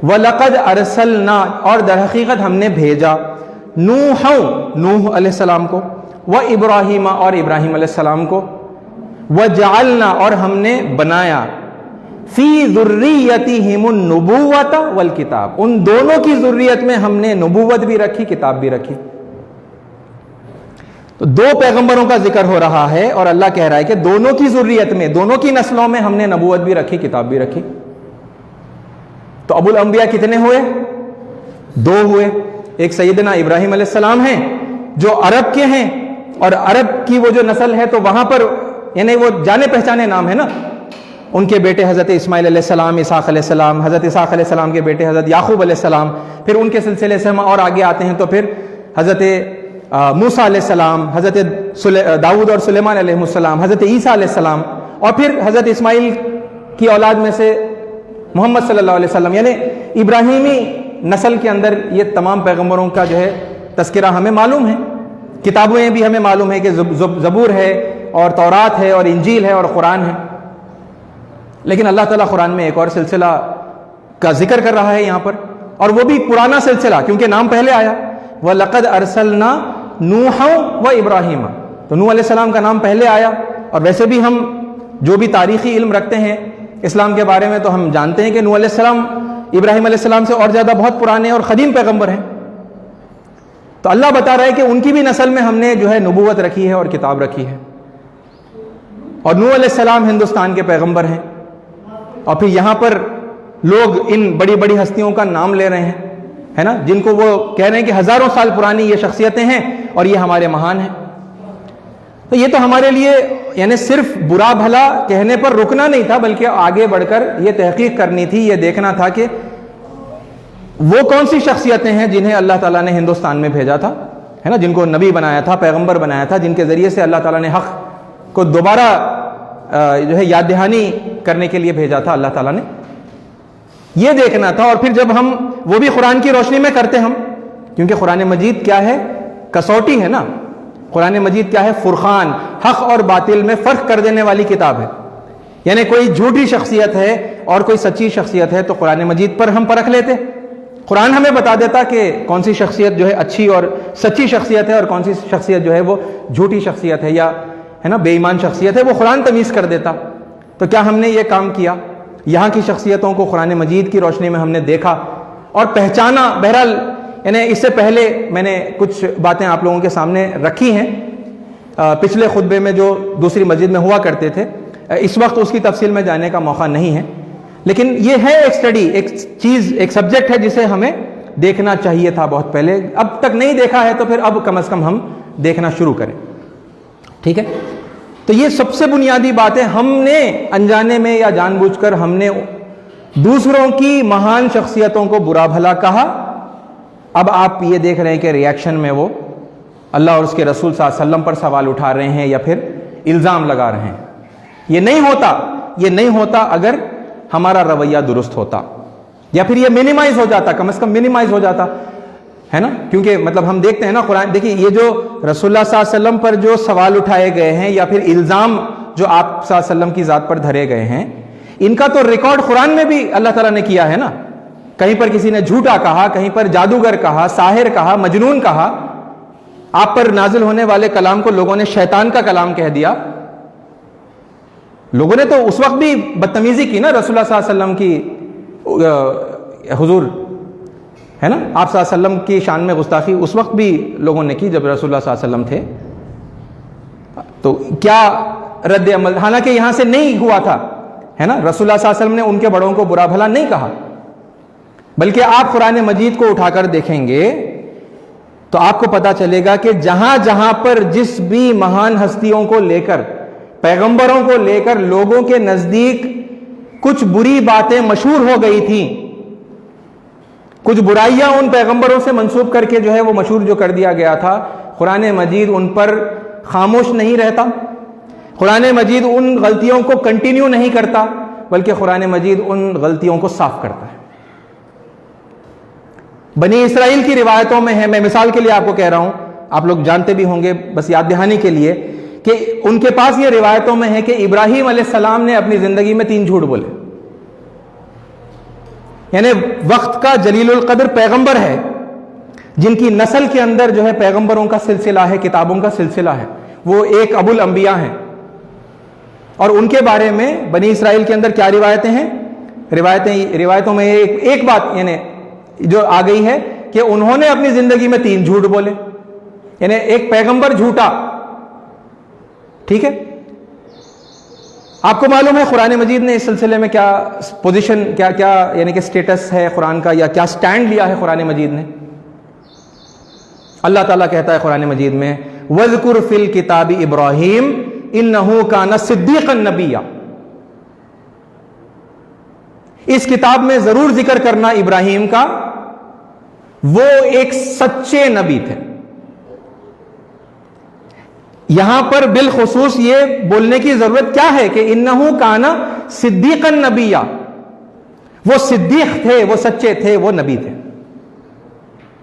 وَلَقَدْ أَرْسَلْنَا، اور در حقیقت ہم نے بھیجا، نوحًا، نوح علیہ السلام کو، وَإِبْرَاهِيمَ، اور ابراہیم علیہ السلام کو، وَجَعَلْنَا، اور ہم نے بنایا، فی ذریتہم النبوۃ والکتاب، ان دونوں کی ذریت میں ہم نے نبوت بھی رکھی، کتاب بھی رکھی. تو دو پیغمبروں کا ذکر ہو رہا ہے اور اللہ کہہ رہا ہے کہ دونوں کی ذریت میں، دونوں کی نسلوں میں ہم نے نبوت بھی رکھی، کتاب بھی رکھی. تو ابو الانبیاء کتنے ہوئے؟ دو ہوئے. ایک سیدنا ابراہیم علیہ السلام ہیں جو عرب کے ہیں، اور عرب کی وہ جو نسل ہے تو وہاں پر یعنی وہ جانے پہچانے نام ہے نا. ان کے بیٹے حضرت اسماعیل علیہ السلام، اسحاق علیہ السلام، حضرت اسحاق علیہ السلام کے بیٹے حضرت یعقوب علیہ السلام. پھر ان کے سلسلے سے ہم اور آگے آتے ہیں تو پھر حضرت موسیٰ علیہ السلام، حضرت داؤد اور سلیمان علیہ السلام، حضرت عیسیٰ علیہ السلام، اور پھر حضرت اسماعیل کی اولاد میں سے محمد صلی اللہ علیہ وسلم. یعنی ابراہیمی نسل کے اندر یہ تمام پیغمبروں کا جو ہے تذکرہ ہمیں معلوم ہے. کتابیں بھی ہمیں معلوم ہے کہ زبور ہے اور تورات ہے اور انجیل ہے اور قرآن ہے. لیکن اللہ تعالیٰ قرآن میں ایک اور سلسلہ کا ذکر کر رہا ہے یہاں پر، اور وہ بھی پرانا سلسلہ، کیونکہ نام پہلے آیا، وَلَقَدْ أَرْسَلْنَا نُوحًا وَإِبْرَاهِيمَ. تو نوح علیہ السلام کا نام پہلے آیا. اور ویسے بھی ہم جو بھی تاریخی علم رکھتے ہیں اسلام کے بارے میں تو ہم جانتے ہیں کہ نوح علیہ السلام ابراہیم علیہ السلام سے اور زیادہ بہت پرانے اور قدیم پیغمبر ہیں. تو اللہ بتا رہا ہے کہ ان کی بھی نسل میں ہم نے جو ہے نبوت رکھی ہے اور کتاب رکھی ہے. اور نوح علیہ السلام ہندوستان کے پیغمبر ہیں. اور پھر یہاں پر لوگ ان بڑی بڑی ہستیوں کا نام لے رہے ہیں، ہے نا، جن کو وہ کہہ رہے ہیں کہ ہزاروں سال پرانی یہ شخصیتیں ہیں اور یہ ہمارے مہان ہیں. تو یہ تو ہمارے لیے یعنی صرف برا بھلا کہنے پر رکنا نہیں تھا، بلکہ آگے بڑھ کر یہ تحقیق کرنی تھی، یہ دیکھنا تھا کہ وہ کون سی شخصیتیں ہیں جنہیں اللہ تعالیٰ نے ہندوستان میں بھیجا تھا، ہے نا، جن کو نبی بنایا تھا، پیغمبر بنایا تھا، جن کے ذریعے سے اللہ تعالیٰ نے حق کو دوبارہ جو ہے یاد دہانی کرنے کے لیے بھیجا تھا. اللہ تعالیٰ نے یہ دیکھنا تھا. اور پھر جب ہم وہ بھی قرآن کی روشنی میں کرتے ہم، کیونکہ قرآن مجید کیا ہے؟ کسوٹی ہے نا. قرآن مجید کیا ہے؟ فرقان، حق اور باطل میں فرق کر دینے والی کتاب ہے. یعنی کوئی جھوٹی شخصیت ہے اور کوئی سچی شخصیت ہے تو قرآن مجید پر ہم پرکھ لیتے. قرآن ہمیں بتا دیتا کہ کون سی شخصیت جو ہے اچھی اور سچی شخصیت ہے اور کون سی شخصیت جو ہے وہ جھوٹی شخصیت ہے یا ہے نا بے ایمان شخصیت ہے. وہ قرآن تمیز کر دیتا. تو کیا ہم نے یہ کام کیا؟ یہاں کی شخصیتوں کو قرآن مجید کی روشنی میں ہم نے دیکھا اور پہچانا. بہرحال یعنی اس سے پہلے میں نے کچھ باتیں آپ لوگوں کے سامنے رکھی ہیں پچھلے خطبے میں جو دوسری مسجد میں ہوا کرتے تھے. اس وقت اس کی تفصیل میں جانے کا موقع نہیں ہے، لیکن یہ ہے ایک سٹڈی، ایک چیز، ایک سبجیکٹ ہے جسے ہمیں دیکھنا چاہیے تھا بہت پہلے. اب تک نہیں دیکھا ہے تو پھر اب کم از کم ہم دیکھنا شروع کریں. ٹھیک ہے. تو یہ سب سے بنیادی بات ہے. ہم نے انجانے میں یا جان بوجھ کر ہم نے دوسروں کی مہان شخصیتوں کو برا بھلا کہا. اب آپ یہ دیکھ رہے ہیں کہ ریاکشن میں وہ اللہ اور اس کے رسول صلی اللہ علیہ وسلم پر سوال اٹھا رہے ہیں یا پھر الزام لگا رہے ہیں. یہ نہیں ہوتا اگر ہمارا رویہ درست ہوتا، یا پھر یہ منیمائز ہو جاتا، کم از کم منیمائز ہو جاتا، ہے نا. کیونکہ مطلب ہم دیکھتے ہیں نا قرآن، دیکھیے یہ جو رسول اللہ صلی اللہ علیہ وسلم پر جو سوال اٹھائے گئے ہیں یا پھر الزام جو آپ صلی اللہ علیہ وسلم کی ذات پر دھرے گئے ہیں، ان کا تو ریکارڈ قرآن میں بھی اللہ تعالیٰ نے کیا ہے نا. کہیں پر کسی نے جھوٹا کہا، کہیں پر جادوگر کہا، ساحر کہا، مجنون کہا. آپ پر نازل ہونے والے کلام کو لوگوں نے شیطان کا کلام کہہ دیا. لوگوں نے تو اس وقت بھی بدتمیزی کی نا رسول اللہ صلی اللہ علیہ وسلم کی، حضور ہے نا، آپ صلی اللہ علیہ وسلم کی شان میں گستاخی اس وقت بھی لوگوں نے کی جب رسول اللہ صلی اللہ علیہ وسلم تھے. تو کیا رد عمل، حالانکہ یہاں سے نہیں ہوا تھا، ہے نا. رسول اللہ صلی اللہ علیہ وسلم نے ان کے بڑوں کو برا بھلا نہیں کہا، بلکہ آپ قرآن مجید کو اٹھا کر دیکھیں گے تو آپ کو پتا چلے گا کہ جہاں جہاں پر جس بھی مہان ہستیوں کو لے کر، پیغمبروں کو لے کر لوگوں کے نزدیک کچھ بری باتیں مشہور ہو گئی تھیں، کچھ برائیاں ان پیغمبروں سے منسوب کر کے جو ہے وہ مشہور جو کر دیا گیا تھا، قرآن مجید ان پر خاموش نہیں رہتا، قرآن مجید ان غلطیوں کو کنٹینیو نہیں کرتا، بلکہ قرآن مجید ان غلطیوں کو صاف کرتا ہے۔ بنی اسرائیل کی روایتوں میں ہے، میں مثال کے لیے آپ کو کہہ رہا ہوں، آپ لوگ جانتے بھی ہوں گے، بس یاد دہانی کے لیے، کہ ان کے پاس یہ روایتوں میں ہے کہ ابراہیم علیہ السلام نے اپنی زندگی میں 3 جھوٹ بولے، یعنی وقت کا جلیل القدر پیغمبر ہے، جن کی نسل کے اندر جو ہے پیغمبروں کا سلسلہ ہے، کتابوں کا سلسلہ ہے، وہ ایک ابو الانبیاء ہیں، اور ان کے بارے میں بنی اسرائیل کے اندر کیا روایتیں ہیں؟ روایتوں میں ایک بات یعنی جو آ گئی ہے کہ انہوں نے اپنی زندگی میں 3 جھوٹ بولے، یعنی ایک پیغمبر جھوٹا، ٹھیک ہے۔ آپ کو معلوم ہے قرآن مجید نے اس سلسلے میں کیا پوزیشن، کیا یعنی کہ سٹیٹس ہے قرآن کا، یا کیا سٹینڈ لیا ہے قرآن مجید نے؟ اللہ تعالیٰ کہتا ہے قرآن مجید میں وَاذْكُرْ فِي الْكِتَابِ إِبْرَاهِيمَ إِنَّهُ كَانَ صِدِّيقًا نَبِيًّا، اس کتاب میں ضرور ذکر کرنا ابراہیم کا، وہ ایک سچے نبی تھے۔ یہاں پر بالخصوص یہ بولنے کی ضرورت کیا ہے کہ انہو کانا صدیقا نبیہ، وہ صدیق تھے، وہ سچے تھے، وہ نبی تھے۔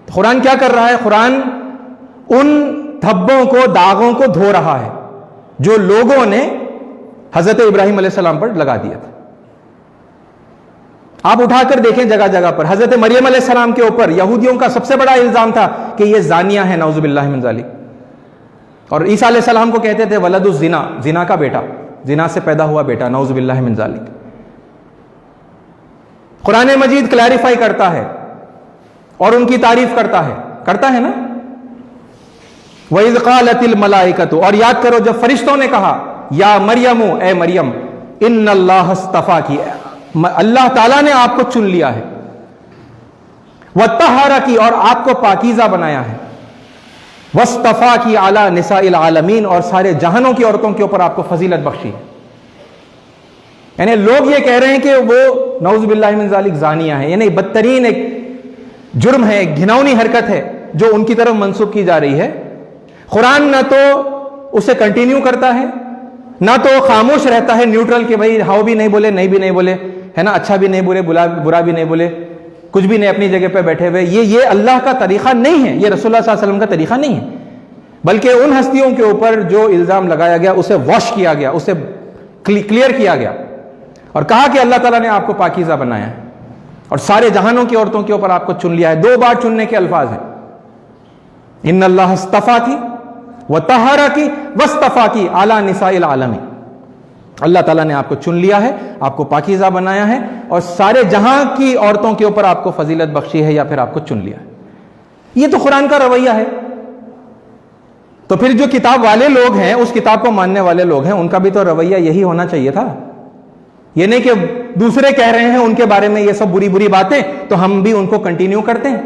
قرآن کیا کر رہا ہے؟ قرآن ان دھبوں کو، داغوں کو دھو رہا ہے جو لوگوں نے حضرت ابراہیم علیہ السلام پر لگا دیا تھا۔ آپ اٹھا کر دیکھیں جگہ جگہ پر، حضرت مریم علیہ السلام کے اوپر یہودیوں کا سب سے بڑا الزام تھا کہ یہ زانیہ ہے، نعوذ باللہ من ذالک، اور عیسیٰ علیہ السلام کو کہتے تھے ولد الزنا، زنا کا بیٹا، زنا سے پیدا ہوا بیٹا، نعوذ باللہ من ذالک۔ قرآن مجید کلیریفائی کرتا ہے اور ان کی تعریف کرتا ہے نا، وَإِذْ قَالَتِ الْمَلَائِكَةُ، اور یاد کرو جب فرشتوں نے کہا یا مریم، اے مریم، ان اللہ اصطفاکی، اللہ تعالیٰ نے آپ کو چن لیا ہے، وَطَّہَّرَکی، اور آپ کو پاکیزہ بنایا ہے، وَاصْطَفَاکی عَلَى نِسَاءِ الْعَالَمِينَ، اور سارے جہانوں کی عورتوں کے اوپر آپ کو فضیلت بخشی۔ یعنی لوگ یہ کہہ رہے ہیں کہ وہ نعوذ باللہ من ذالک زانیہ ہے، یعنی بدترین ایک جرم ہے، ایک گھناؤنی حرکت ہے جو ان کی طرف منسوب کی جا رہی ہے۔ قرآن نہ تو اسے کنٹینیو کرتا ہے، نہ تو خاموش رہتا ہے نیوٹرل، کہ بھائی ہاؤ بھی نہیں بولے، نہیں بھی نہیں بولے، ہے نا، اچھا بھی نہیں بولے، برا بھی نہیں بولے، کچھ بھی نہیں، اپنی جگہ پہ بیٹھے ہوئے۔ یہ اللہ کا طریقہ نہیں ہے، یہ رسول اللہ صلی اللہ علیہ وسلم کا طریقہ نہیں ہے، بلکہ ان ہستیوں کے اوپر جو الزام لگایا گیا اسے واش کیا گیا، اسے کلیئر کیا گیا، اور کہا کہ اللہ تعالیٰ نے آپ کو پاکیزہ بنایا ہے اور سارے جہانوں کی عورتوں کے اوپر آپ کو چن لیا ہے۔ 2 بار چننے کے الفاظ ہیں، ان اللہ اصطفاکی وطہرکی واصطفاکی علی نساء العالمین، اللہ تعالیٰ نے آپ کو چن لیا ہے، آپ کو پاکیزہ بنایا ہے، اور سارے جہاں کی عورتوں کے اوپر آپ کو فضیلت بخشی ہے، یا پھر آپ کو چن لیا ہے۔ یہ تو قرآن کا رویہ ہے۔ تو پھر جو کتاب والے لوگ ہیں، اس کتاب کو ماننے والے لوگ ہیں، ان کا بھی تو رویہ یہی ہونا چاہیے تھا۔ یہ نہیں کہ دوسرے کہہ رہے ہیں ان کے بارے میں یہ سب بری بری باتیں تو ہم بھی ان کو کنٹینیو کرتے ہیں،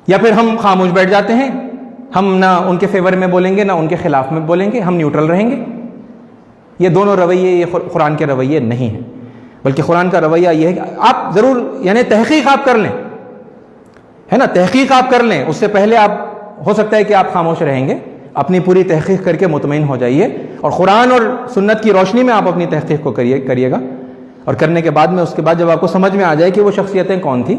یا پھر ہم خاموش بیٹھ جاتے ہیں، ہم نہ ان کے فیور میں بولیں گے نہ ان کے خلاف میں بولیں گے، ہم نیوٹرل رہیں گے۔ یہ دونوں رویے یہ قرآن کے رویے نہیں ہیں، بلکہ قرآن کا رویہ یہ ہے کہ آپ ضرور یعنی تحقیق آپ کر لیں، ہے نا، تحقیق آپ کر لیں، اس سے پہلے آپ ہو سکتا ہے کہ آپ خاموش رہیں گے، اپنی پوری تحقیق کر کے مطمئن ہو جائیے، اور قرآن اور سنت کی روشنی میں آپ اپنی تحقیق کو کریے گا، اور کرنے کے بعد میں اس کے بعد جب آپ کو سمجھ میں آ جائے کہ وہ شخصیتیں کون تھیں،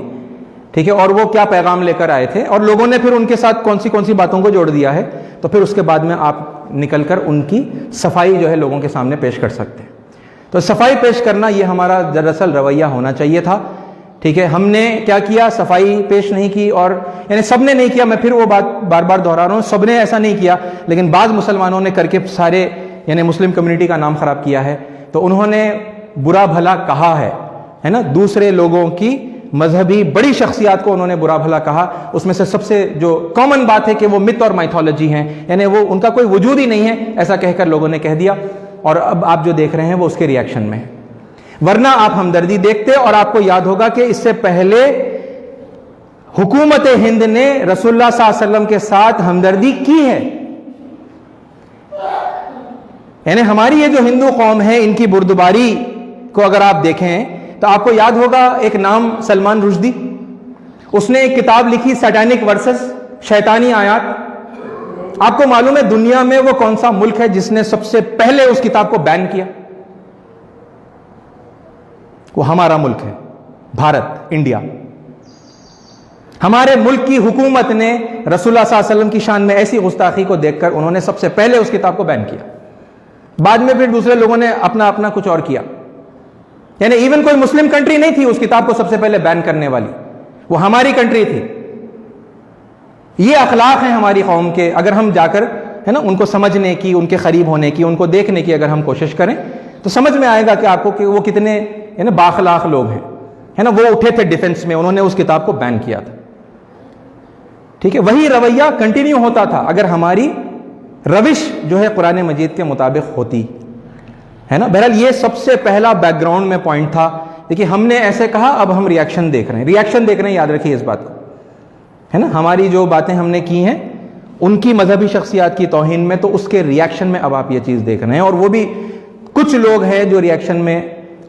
ٹھیک ہے، اور وہ کیا پیغام لے کر آئے تھے، اور لوگوں نے پھر ان کے ساتھ کون سی باتوں کو جوڑ دیا ہے، تو پھر اس کے بعد میں آپ نکل کر ان کی صفائی جو ہے لوگوں کے سامنے پیش کر سکتے ہیں۔ تو صفائی پیش کرنا یہ ہمارا دراصل رویہ ہونا چاہیے تھا، ٹھیک ہے۔ ہم نے کیا کیا؟ صفائی پیش نہیں کی، اور یعنی سب نے نہیں کیا، میں پھر وہ بات بار بار دہرا رہا ہوں، سب نے ایسا نہیں کیا، لیکن بعض مسلمانوں نے کر کے سارے یعنی مسلم کمیونٹی کا نام خراب کیا ہے۔ تو انہوں نے برا بھلا کہا ہے نا، دوسرے لوگوں کی مذہبی بڑی شخصیات کو انہوں نے برا بھلا کہا۔ اس میں سے سب سے جو کامن بات ہے کہ وہ مت اور مائتھولوجی ہیں، یعنی وہ ان کا کوئی وجود ہی نہیں ہے، ایسا کہہ کر لوگوں نے کہہ دیا، اور اب آپ جو دیکھ رہے ہیں وہ اس کے ریاکشن میں ہے۔ ورنہ آپ ہمدردی دیکھتے، اور آپ کو یاد ہوگا کہ اس سے پہلے حکومت ہند نے رسول اللہ صلی اللہ علیہ وسلم کے ساتھ ہمدردی کی ہے۔ یعنی ہماری یہ جو ہندو قوم ہے، ان کی بردباری کو اگر آپ دیکھیں تو تو آپ کو یاد ہوگا ایک نام سلمان رشدی، اس نے ایک کتاب لکھی سیٹینک ورسز، شیطانی آیات۔ آپ کو معلوم ہے دنیا میں وہ کون سا ملک ہے جس نے سب سے پہلے اس کتاب کو بین کیا؟ وہ ہمارا ملک ہے، بھارت، انڈیا۔ ہمارے ملک کی حکومت نے رسول اللہ صلی اللہ علیہ وسلم کی شان میں ایسی گستاخی کو دیکھ کر انہوں نے سب سے پہلے اس کتاب کو بین کیا، بعد میں پھر دوسرے لوگوں نے اپنا اپنا کچھ اور کیا، یعنی ایون کوئی مسلم کنٹری نہیں تھی اس کتاب کو سب سے پہلے بین کرنے والی، وہ ہماری کنٹری تھی۔ یہ اخلاق ہیں ہماری قوم کے، اگر ہم جا کر ہے نا ان کو سمجھنے کی، ان کے قریب ہونے کی، ان کو دیکھنے کی اگر ہم کوشش کریں تو سمجھ میں آئے گا کہ آپ کو کہ وہ کتنے بااخلاق لوگ ہیں، ہے نا۔ وہ اٹھے تھے ڈیفنس میں، انہوں نے اس کتاب کو بین کیا تھا، ٹھیک ہے۔ وہی رویہ کنٹینیو ہوتا تھا اگر ہماری روش جو ہے قرآن مجید کے مطابق ہوتی، ہے نا۔ بہرحال یہ سب سے پہلا بیک گراؤنڈ میں پوائنٹ تھا۔ دیکھیے ہم نے ایسے کہا، اب ہم ریاکشن دیکھ رہے ہیں، یاد رکھیے اس بات کو، ہے نا۔ ہماری جو باتیں ہم نے کی ہیں ان کی مذہبی شخصیات کی توہین میں، تو اس کے ریاکشن میں اب آپ یہ چیز دیکھ رہے ہیں، اور وہ بھی کچھ لوگ ہیں جو ریاکشن میں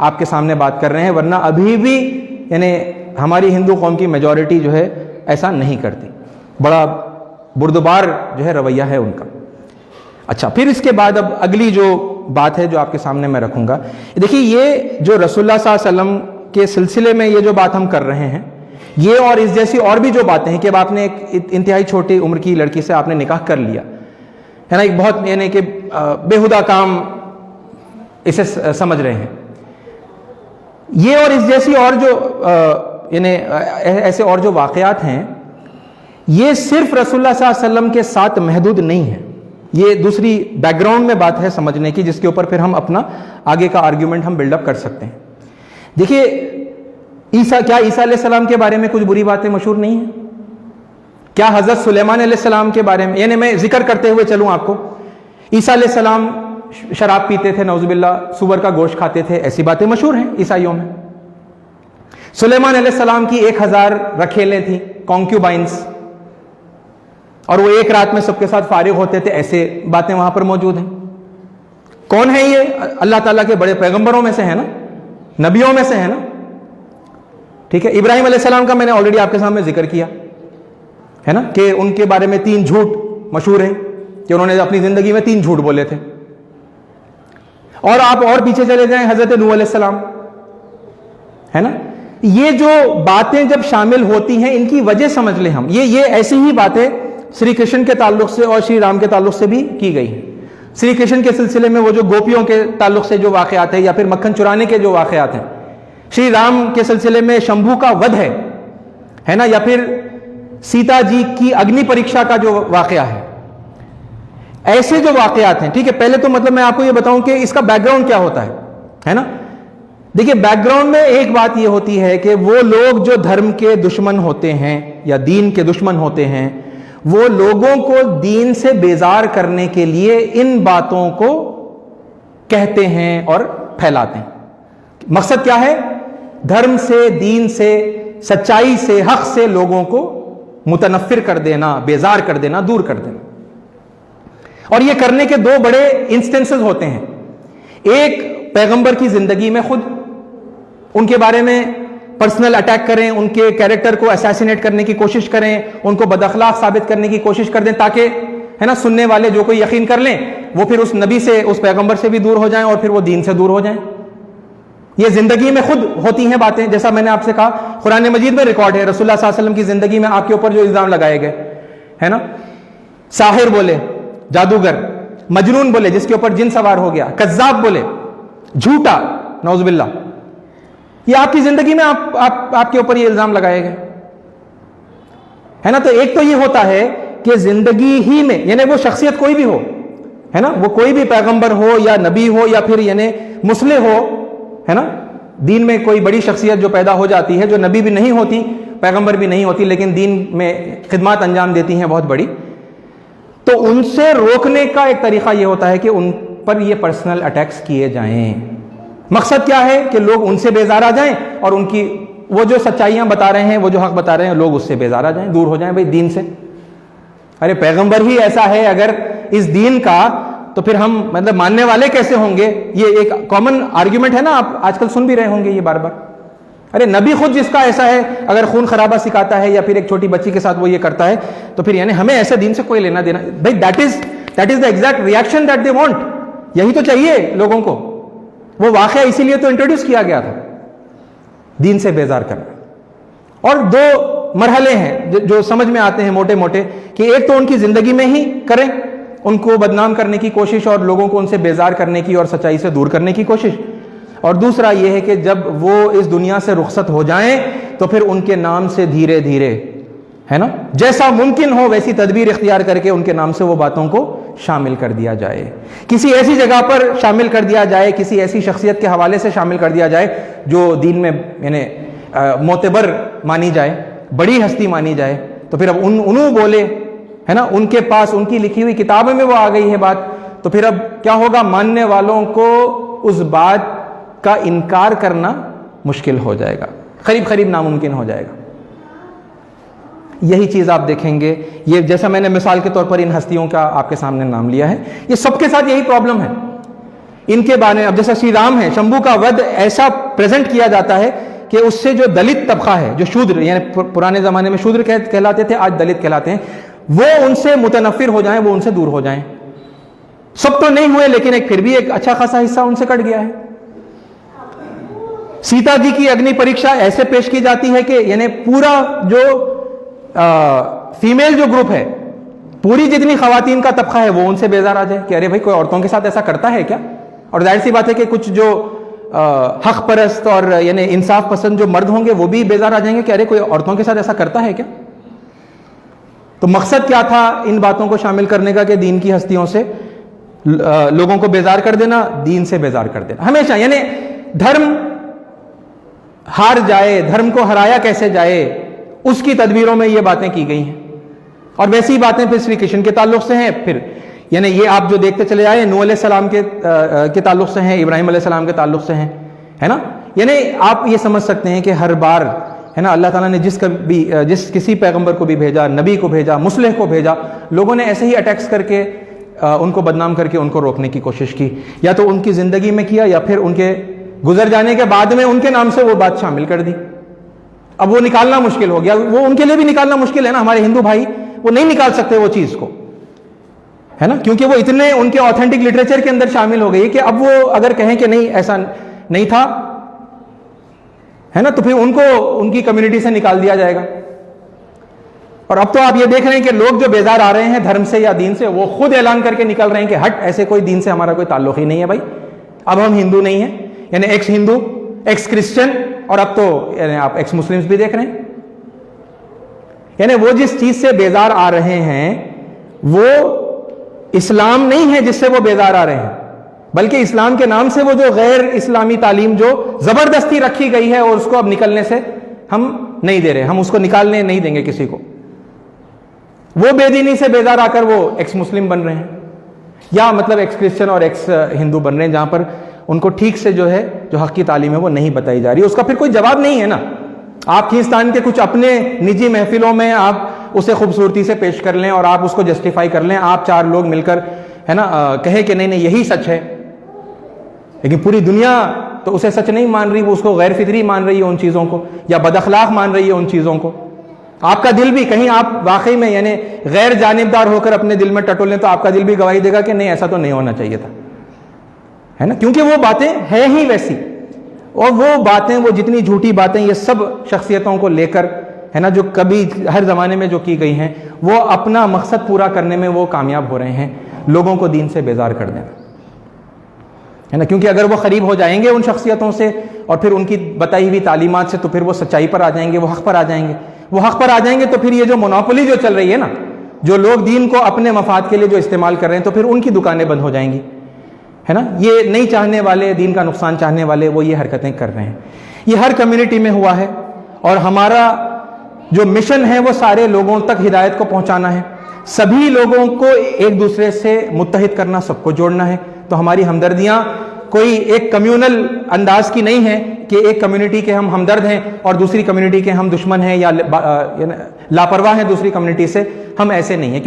آپ کے سامنے بات کر رہے ہیں، ورنہ ابھی بھی یعنی ہماری ہندو قوم کی میجورٹی جو ہے ایسا نہیں کرتی، بڑا بردبار جو ہے رویہ ہے ان کا۔ اچھا، پھر اس کے بعد اب اگلی جو بات ہے جو آپ کے سامنے میں رکھوں گا، دیکھیے یہ جو رسول اللہ صلی اللہ علیہ وسلم کے سلسلے میں یہ جو بات ہم کر رہے ہیں، یہ اور اس جیسی اور بھی جو باتیں ہیں کہ اب آپ نے ایک انتہائی چھوٹی عمر کی لڑکی سے آپ نے نکاح کر لیا، ہے نا، ایک بہت یعنی کہ بےہودہ کام اسے سمجھ رہے ہیں، یہ اور اس جیسی اور جو یعنی ایسے اور جو واقعات ہیں، یہ صرف رسول اللہ صلی اللہ علیہ وسلم کے ساتھ محدود نہیں ہے، یہ دوسری بیک گراؤنڈ میں بات ہے سمجھنے کی، جس کے اوپر پھر ہم اپنا آگے کا آرگیومنٹ ہم بلڈ اپ کر سکتے ہیں۔ دیکھیے عیسیٰ علیہ السلام کے بارے میں کچھ بری باتیں مشہور نہیں ہیں کیا؟ حضرت سلیمان علیہ السلام کے بارے میں، یعنی میں ذکر کرتے ہوئے چلوں آپ کو، عیسیٰ علیہ السلام شراب پیتے تھے، نعوذ باللہ، سور کا گوشت کھاتے تھے، ایسی باتیں مشہور ہیں عیسائیوں میں۔ سلیمان علیہ السلام کی 1000 رکھیلیں تھیں، کانکیوبائنس، اور وہ ایک رات میں سب کے ساتھ فارغ ہوتے تھے، ایسے باتیں وہاں پر موجود ہیں۔ کون ہے یہ؟ اللہ تعالیٰ کے بڑے پیغمبروں میں سے ہے نا، نبیوں میں سے ہے نا، ٹھیک ہے۔ ابراہیم علیہ السلام کا میں نے آلریڈی آپ کے سامنے ذکر کیا ہے نا، کہ ان کے بارے میں 3 جھوٹ مشہور ہیں کہ انہوں نے اپنی زندگی میں 3 جھوٹ بولے تھے۔ اور آپ اور پیچھے چلے جائیں، حضرت نوح علیہ السلام، ہے نا۔ یہ جو باتیں جب شامل ہوتی ہیں ان کی وجہ سمجھ لیں ہم، یہ ایسی ہی باتیں شری کرشن کے تعلق سے اور شری رام کے تعلق سے بھی کی گئی ہیں۔ شری کرشن کے سلسلے میں وہ جو گوپیوں کے تعلق سے جو واقعات ہیں، یا پھر مکھن چرانے کے جو واقعات ہیں، شری رام کے سلسلے میں شمبھو کا ودھ ہے نا، یا پھر سیتا جی کی اگنی پریکشا کا جو واقعہ ایسے جو واقعات ہیں، ٹھیک ہے۔ پہلے تو مطلب میں آپ کو یہ بتاؤں کہ اس کا بیک گراؤنڈ کیا ہوتا ہے نا۔ دیکھیے بیک گراؤنڈ میں ایک بات یہ ہوتی ہے کہ وہ لوگ جو دھرم کے دشمن ہوتے ہیں یا دین کے دشمن ہوتے ہیں، وہ لوگوں کو دین سے بیزار کرنے کے لیے ان باتوں کو کہتے ہیں اور پھیلاتے ہیں۔ مقصد کیا ہے؟ دھرم سے، دین سے، سچائی سے، حق سے لوگوں کو متنفر کر دینا، بیزار کر دینا، دور کر دینا۔ اور یہ کرنے کے 2 بڑے انسٹنسز ہوتے ہیں، ایک پیغمبر کی زندگی میں خود ان کے بارے میں پرسنل اٹیک کریں، ان کے کیریکٹر کو اسیسینیٹ کرنے کی کوشش کریں، ان کو بد اخلاق ثابت کرنے کی کوشش کر دیں، تاکہ ہے نا سننے والے جو کوئی یقین کر لیں، وہ پھر اس نبی سے، اس پیغمبر سے بھی دور ہو جائیں، اور پھر وہ دین سے دور ہو جائیں۔ یہ زندگی میں خود ہوتی ہیں باتیں، جیسا میں نے آپ سے کہا قرآن مجید میں ریکارڈ ہے، رسول اللہ صلی اللہ علیہ وسلم کی زندگی میں آپ کے اوپر جو الزام لگائے گئے، ہے نا، ساحر بولے، جادوگر، مجنون بولے جس کے اوپر جن سوار ہو گیا، کذاب بولے، جھوٹا، نعوذ باللہ، یہ آپ کی زندگی میں آپ کے اوپر یہ الزام لگائے گئے، ہے نا۔ تو ایک تو یہ ہوتا ہے کہ زندگی ہی میں، یعنی وہ شخصیت کوئی بھی ہو، ہے نا، وہ کوئی بھی پیغمبر ہو یا نبی ہو یا پھر یعنی مصلح ہو، ہے نا، دین میں کوئی بڑی شخصیت جو پیدا ہو جاتی ہے، جو نبی بھی نہیں ہوتی، پیغمبر بھی نہیں ہوتی، لیکن دین میں خدمات انجام دیتی ہیں بہت بڑی، تو ان سے روکنے کا ایک طریقہ یہ ہوتا ہے کہ ان پر یہ پرسنل اٹیکس کیے جائیں۔ مقصد کیا ہے؟ کہ لوگ ان سے بیزار آ جائیں، اور ان کی وہ جو سچائیاں بتا رہے ہیں، وہ جو حق بتا رہے ہیں، لوگ اس سے بیزار آ جائیں، دور ہو جائیں بھائی دین سے۔ ارے پیغمبر ہی ایسا ہے اگر اس دین کا، تو پھر ہم مطلب ماننے والے کیسے ہوں گے؟ یہ ایک کامن آرگیومنٹ ہے نا، آپ آج کل سن بھی رہے ہوں گے یہ بار بار، ارے نبی خود جس کا ایسا ہے، اگر خون خرابہ سکھاتا ہے یا پھر ایک چھوٹی بچی کے ساتھ وہ یہ کرتا ہے، تو پھر یعنی ہمیں ایسے دین سے کوئی لینا دینا؟ بھائی that is the exact reaction that they want. یہی تو چاہیے لوگوں کو. وہ واقعہ اسی لیے تو انٹروڈیوس کیا گیا تھا، دین سے بیزار کرنا. اور دو مرحلے ہیں جو سمجھ میں آتے ہیں موٹے موٹے، کہ ایک تو ان کی زندگی میں ہی کریں، ان کو بدنام کرنے کی کوشش اور لوگوں کو ان سے بیزار کرنے کی اور سچائی سے دور کرنے کی کوشش. اور دوسرا یہ ہے کہ جب وہ اس دنیا سے رخصت ہو جائیں تو پھر ان کے نام سے دھیرے دھیرے، ہے نا، جیسا ممکن ہو ویسی تدبیر اختیار کر کے ان کے نام سے وہ باتوں کو شامل کر دیا جائے، کسی ایسی جگہ پر شامل کر دیا جائے، کسی ایسی شخصیت کے حوالے سے شامل کر دیا جائے جو دین میں یعنی معتبر مانی جائے، بڑی ہستی مانی جائے. تو پھر اب انہوں بولے، ہے نا، ان کے پاس ان کی لکھی ہوئی کتابوں میں وہ آ گئی ہے بات، تو پھر اب کیا ہوگا؟ ماننے والوں کو اس بات کا انکار کرنا مشکل ہو جائے گا، قریب ناممکن ہو جائے گا. یہی چیز آپ دیکھیں گے، یہ جیسا میں نے مثال کے طور پر ان ہستیوں کا آپ کے سامنے نام لیا ہے، یہ سب کے ساتھ یہی پرابلم ہے. ان کے بارے میں اب جیسا شری رام ہے، شمبھو کا ود ایسا پریزنٹ کیا جاتا ہے کہ اس سے جو دلت طبقہ ہے، جو شودر، یعنی پرانے زمانے میں شودر کہلاتے تھے، آج دلت کہلاتے ہیں، وہ ان سے متنفر ہو جائیں، وہ ان سے دور ہو جائیں. سب تو نہیں ہوئے لیکن پھر بھی ایک اچھا خاصا حصہ ان سے کٹ گیا ہے. سیتا جی کی اگنی پریکشا ایسے پیش کی جاتی ہے کہ یعنی پورا جو فیمیل جو گروپ ہے، پوری جتنی خواتین کا طبقہ ہے، وہ ان سے بیزار آ جائے کہ ارے بھائی کوئی عورتوں کے ساتھ ایسا کرتا ہے کیا؟ اور ظاہر سی بات ہے کہ کچھ جو حق پرست اور یعنی انصاف پسند جو مرد ہوں گے وہ بھی بیزار آ جائیں گے کہ ارے کوئی عورتوں کے ساتھ ایسا کرتا ہے کیا؟ تو مقصد کیا تھا ان باتوں کو شامل کرنے کا کہ دین کی ہستیوں سے لوگوں کو بیزار کر دینا، دین سے بیزار کر دینا ہمیشہ. یعنی دھرم ہار جائے، دھرم کو ہرایا کیسے جائے، اس کی تدبیروں میں یہ باتیں کی گئی ہیں. اور ویسی باتیں پھر شری کرشن کے تعلق سے ہیں، پھر یعنی یہ آپ جو دیکھتے چلے آئے نوح علیہ السلام کے تعلق سے ہیں، ابراہیم علیہ السلام کے تعلق سے ہیں، ہے نا. یعنی آپ یہ سمجھ سکتے ہیں کہ ہر بار، ہے نا، اللہ تعالیٰ نے جس کسی پیغمبر کو بھی بھیجا، نبی کو بھیجا، مصلح کو بھیجا، لوگوں نے ایسے ہی اٹیکس کر کے ان کو بدنام کر کے ان کو روکنے کی کوشش کی، یا تو ان کی زندگی میں کیا یا پھر ان کے گزر جانے کے بعد میں ان کے نام سے وہ بات شامل کر دی. اب وہ نکالنا مشکل ہو گیا، وہ ان کے لیے بھی نکالنا مشکل ہے نا. ہمارے ہندو بھائی وہ نہیں نکال سکتے وہ چیز کو، ہے نا، کیونکہ وہ اتنے ان کے آتھینٹک لٹریچر کے اندر شامل ہو گئی کہ اب وہ اگر کہیں کہ نہیں ایسا نہیں تھا، ہے نا، تو پھر ان کو ان کی کمیونٹی سے نکال دیا جائے گا. اور اب تو آپ یہ دیکھ رہے ہیں کہ لوگ جو بیزار آ رہے ہیں دھرم سے یا دین سے، وہ خود اعلان کر کے نکل رہے ہیں کہ ہٹ، ایسے کوئی دین سے ہمارا کوئی تعلق ہی نہیں ہے بھائی، اب ہم ہندو نہیں ہیں. یعنی ایکس ہندو، ایکس کرسچن، اور اب تو یعنی آپ ایکس مسلمز بھی دیکھ رہے ہیں. یعنی وہ جس چیز سے بیزار آ رہے ہیں وہ اسلام نہیں ہے جس سے وہ بیزار آ رہے ہیں، بلکہ اسلام کے نام سے وہ جو غیر اسلامی تعلیم جو زبردستی رکھی گئی ہے، اور اس کو اب نکلنے سے ہم نہیں دے رہے، ہم اس کو نکالنے نہیں دیں گے کسی کو. وہ بے دینی سے بیزار آ کر وہ ایکس مسلم بن رہے ہیں، یا مطلب ایکس کرسچن اور ایکس ہندو بن رہے ہیں، جہاں پر ان کو ٹھیک سے جو ہے جو حق کی تعلیم ہے وہ نہیں بتائی جا رہی. اس کا پھر کوئی جواب نہیں ہے نا. آپ ہندوستان کے کچھ اپنے نجی محفلوں میں آپ اسے خوبصورتی سے پیش کر لیں اور آپ اس کو جسٹیفائی کر لیں، آپ چار لوگ مل کر، ہے نا، کہے کہ نہیں یہی سچ ہے، لیکن پوری دنیا تو اسے سچ نہیں مان رہی، وہ اس کو غیر فطری مان رہی ہے ان چیزوں کو، یا بد اخلاق مان رہی ہے ان چیزوں کو. آپ کا دل بھی کہیں آپ واقعی میں یعنی غیر جانبدار ہو کر اپنے دل میں ٹٹولیں تو آپ کا دل بھی گواہی دے گا کہ نہیں ایسا تو نہیں ہونا چاہیے تھا، ہے نا، کیونکہ وہ باتیں ہیں ہی ویسی. اور وہ باتیں، وہ جتنی جھوٹی باتیں یہ سب شخصیتوں کو لے کر، ہے نا، جو کبھی ہر زمانے میں جو کی گئی ہیں، وہ اپنا مقصد پورا کرنے میں وہ کامیاب ہو رہے ہیں، لوگوں کو دین سے بیزار کر دینا، ہے نا. کیونکہ اگر وہ قریب ہو جائیں گے ان شخصیتوں سے اور پھر ان کی بتائی ہوئی تعلیمات سے، تو پھر وہ سچائی پر آ جائیں گے، وہ حق پر آ جائیں گے. وہ حق پر آ جائیں گے تو پھر یہ جو مونوپولی جو چل رہی ہے نا، جو لوگ دین کو اپنے مفاد کے لیے جو استعمال کر رہے ہیں، تو پھر ان کی دکانیں بند ہو جائیں گی، ہے نا. یہ نہیں چاہنے والے، دین کا نقصان چاہنے والے، وہ یہ حرکتیں کر رہے ہیں. یہ ہر کمیونٹی میں ہوا ہے، اور ہمارا جو مشن ہے وہ سارے لوگوں تک ہدایت کو پہنچانا ہے، سبھی لوگوں کو ایک دوسرے سے متحد کرنا، سب کو جوڑنا ہے. تو ہماری ہمدردیاں کوئی ایک کمیونل انداز کی نہیں ہے کہ ایک کمیونٹی کے ہم ہمدرد ہیں اور دوسری کمیونٹی کے ہم دشمن ہیں یا لاپرواہ ہیں دوسری کمیونٹی سے. ہم ایسے نہیں ہیں.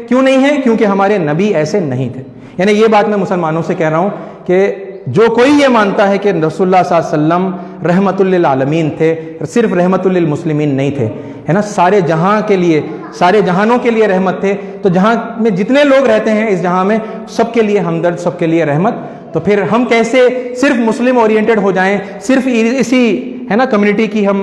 کیوں نہیں ہیں؟ کیونکہ ہمارے نبی ایسے نہیں تھے. یعنی یہ بات میں مسلمانوں سے کہہ رہا ہوں کہ جو کوئی یہ مانتا ہے کہ رسول اللہ صلی اللہ علیہ وسلم رحمت للعالمین تھے، صرف رحمت للمسلمین نہیں تھے، ہے نا، سارے جہاں کے لیے، سارے جہانوں کے لیے رحمت تھے، تو جہاں میں جتنے لوگ رہتے ہیں اس جہاں میں سب کے لیے ہمدرد، سب کے لیے رحمت، تو پھر ہم کیسے صرف مسلم اورینٹڈ ہو جائیں، صرف اسی ہے نا کمیونٹی کی ہم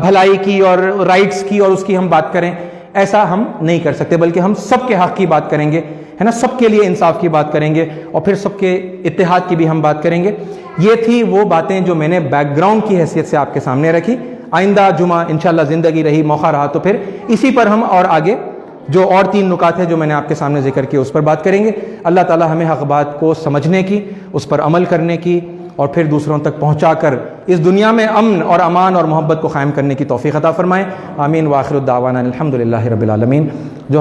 بھلائی کی اور رائٹس کی اور اس کی ہم بات کریں، ایسا ہم نہیں کر سکتے، بلکہ ہم سب کے حق کی بات کریں گے، ہے نا، سب کے لیے انصاف کی بات کریں گے، اور پھر سب کے اتحاد کی بھی ہم بات کریں گے۔ یہ تھی وہ باتیں جو میں نے بیک گراؤنڈ کی حیثیت سے آپ کے سامنے رکھی۔ آئندہ جمعہ انشاءاللہ زندگی رہی، موقع رہا تو پھر اسی پر ہم اور آگے جو اور 3 نکات ہیں جو میں نے آپ کے سامنے ذکر کیے اس پر بات کریں گے۔ اللہ تعالی ہمیں حق بات کو سمجھنے کی، اس پر عمل کرنے کی، اور پھر دوسروں تک پہنچا کر اس دنیا میں امن اور امان اور محبت کو قائم کرنے کی توفیق عطا فرمائے۔ آمین۔ وآخر الدعوانا الحمدللہ رب العالمین۔ جو